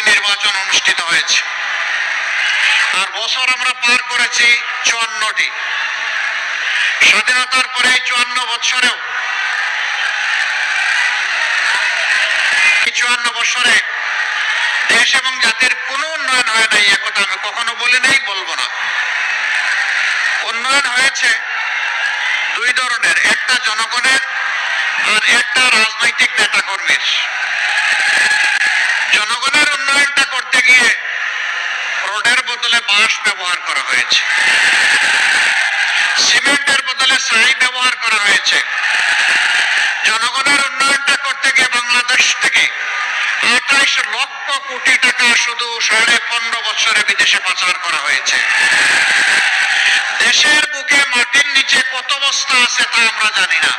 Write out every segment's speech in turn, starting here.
নির্বাচন অনুষ্ঠিত হয়েছে। আর বছর আমরা পার করেছি 54টি। স্বাধীনতার পরে 54 বছরেও 54 বছরে দেশ এবং জাতির কোনো উন্নয়ন হয় নাই, একথা আমি কখনো বলি নাই, বলবো না। উন্নয়ন হয়েছে দুই ধরনের, একটা জনগণের আর একটা রাজনৈতিক নেতাকর্মীর। জনগণের উন্নয়নটা করতে গিয়ে রোডের বদলে বাঁশ ব্যবহার করা হয়েছে, সিমেন্টের বদলে ছাই ব্যবহার করা হয়েছে। জনগণের উন্নয়নটা করতে গিয়ে বাংলাদেশ থেকে 28 লক্ষ কোটি টাকা শুধু 15.5 বছরে বিদেশে পাচার করা হয়েছে। দেশের বুকে মাটির নিচে কত বস্তা আছে তা আমরা জানি না।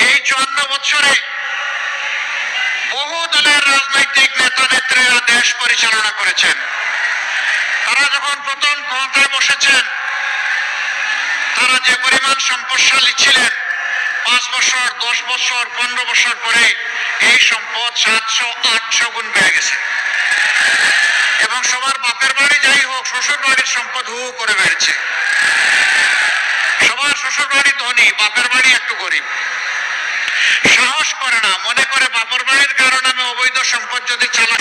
এই 54 বছরে বহু দলের রাজনৈতিক নেতা নেত্রীরা দেশ পরিচালনা করেছেন। তারা যখন প্রথম ক্ষমতায় বসেছেন, তারা যে পরিমাণ সম্পদশালী ছিলেন, 5 বছর, 10 বছর, 15 বছর পরে এই সম্পদ 700-800 গুণ বেড়ে গেছে। এবং সবার বাপের বাড়ি যাই হোক, শ্বশুর বাড়ির সম্পদ হু করে বেড়েছে। সবার শ্বশুর বাড়ি ধনী, বাপের বাড়ি একটু গরিব। সাহস করে না, মনে করে বাপের বাড়ির কারণে আমি অবৈধ সম্পদ যদি চালাই